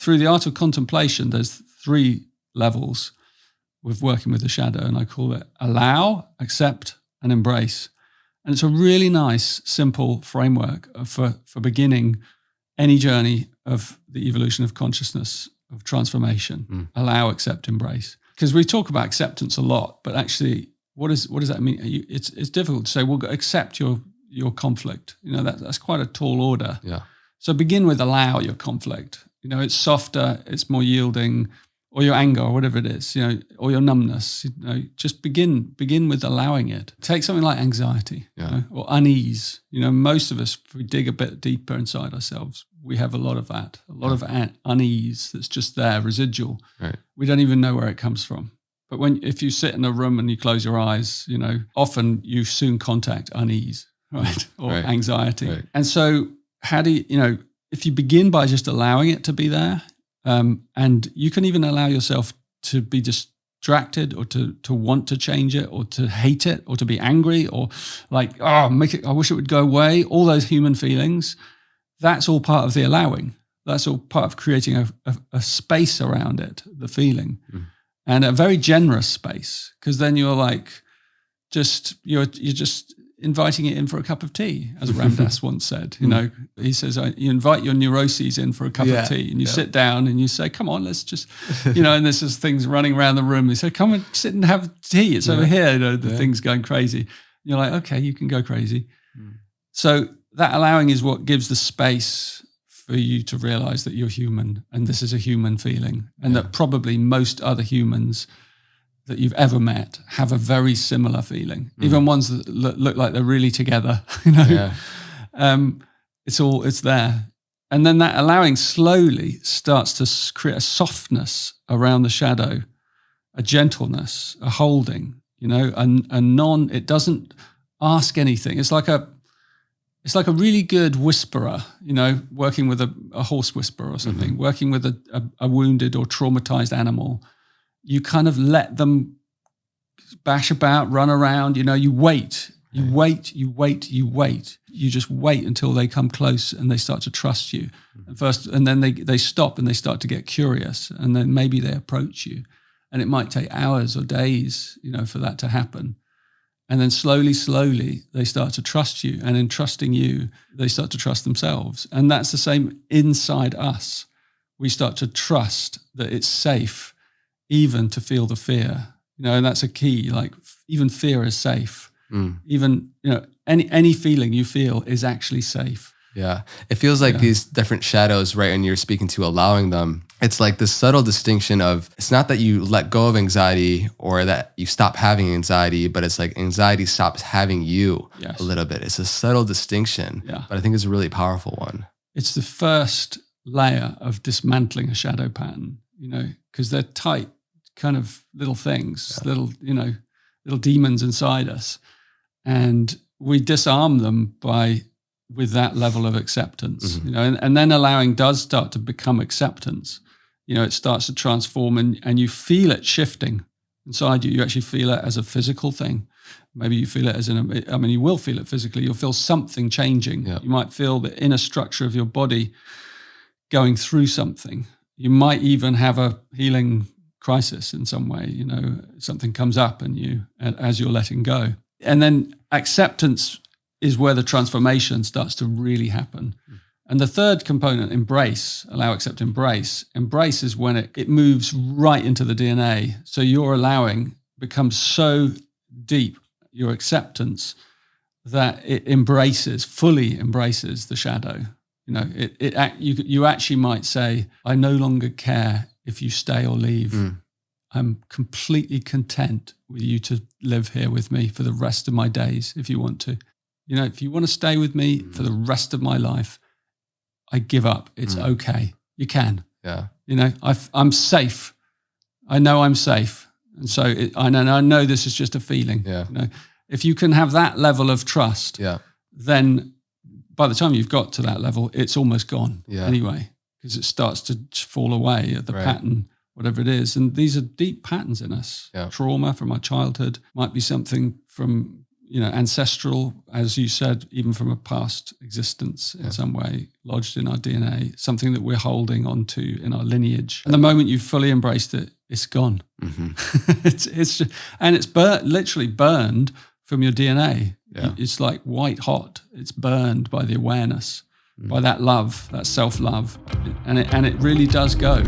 through the art of contemplation, there's 3 levels with working with the shadow, and I call it allow, accept, and embrace. And it's a really nice, simple framework for beginning any journey of the evolution of consciousness, of transformation. Allow, accept, embrace. Because we talk about acceptance a lot, but actually, what does that mean? It's difficult to say, well, accept your conflict. That's quite a tall order. Yeah. So begin with allow your conflict. It's softer, it's more yielding, or your anger, or whatever it is, or your numbness. Just begin with allowing it. Take something like anxiety, or unease. Most of us, if we dig a bit deeper inside ourselves, we have a lot of that, of unease that's just there, residual. Right. We don't even know where it comes from. But if you sit in a room and you close your eyes, often you soon contact unease, right, or anxiety. Right. And so, how do you, if you begin by just allowing it to be there, and you can even allow yourself to be distracted, or to want to change it, or to hate it, or to be angry, or like, I wish it would go away. All those human feelings, that's all part of the allowing. That's all part of creating a space around it, the feeling, and a very generous space, because then you're like, you're just inviting it in for a cup of tea, as Ram Dass once said. He says, you invite your neuroses in for a cup of tea, and you sit down and you say, come on, let's just, and this is things running around the room. He said, come and sit and have tea. It's over here, the thing's going crazy. And you're like, okay, you can go crazy. So that allowing is what gives the space for you to realize that you're human, and this is a human feeling, and that probably most other humans that you've ever met have a very similar feeling, even ones that look like they're really together. It's there. And then that allowing slowly starts to create a softness around the shadow, a gentleness, a holding, it doesn't ask anything. It's like a really good whisperer, working with a horse whisperer or something, working with a wounded or traumatized animal. You kind of let them bash about, run around, you wait. You wait. You just wait until they come close and they start to trust you. And then they stop and they start to get curious, and then maybe they approach you. And it might take hours or days, for that to happen. And then slowly, they start to trust you. And in trusting you, they start to trust themselves. And that's the same inside us. We start to trust that it's safe even to feel the fear, and that's a key. Like, even fear is safe. Even, any feeling you feel is actually safe. Yeah. It feels like these different shadows, right? And you're speaking to allowing them. It's like this subtle distinction of, it's not that you let go of anxiety or that you stop having anxiety, but it's like anxiety stops having you a little bit. It's a subtle distinction, but I think it's a really powerful one. It's the first layer of dismantling a shadow pattern, because they're tight kind of little things, little demons inside us. And we disarm them with that level of acceptance, and then allowing does start to become acceptance. It starts to transform, and you feel it shifting inside you. You actually feel it as a physical thing. Maybe you feel it as you will feel it physically. You'll feel something changing. You might feel the inner structure of your body going through something. You might even have a healing crisis in some way. Something comes up as you're letting go. And then acceptance is where the transformation starts to really happen. And the third component, embrace, allow, accept, embrace. Embrace is when it moves right into the DNA. So your allowing becomes so deep, your acceptance, that it fully embraces the shadow. You actually might say, I no longer care if you stay or leave. I'm completely content with you to live here with me for the rest of my days, if you want to. If you want to stay with me for the rest of my life, I give up. It's okay. You can. Yeah. I'm safe. I know I'm safe. And so I know this is just a feeling. Yeah. If you can have that level of trust, then by the time you've got to that level, it's almost gone anyway, because it starts to fall away at the pattern, whatever it is. And these are deep patterns in us. Yeah. Trauma from our childhood might be something from, ancestral, as you said, even from a past existence in some way, lodged in our DNA, something that we're holding onto in our lineage. And the moment you've fully embraced it, it's gone. it's just, and it's literally burned from your DNA. Yeah. It's like white hot. It's burned by the awareness, by that love, that self-love, and it really does go.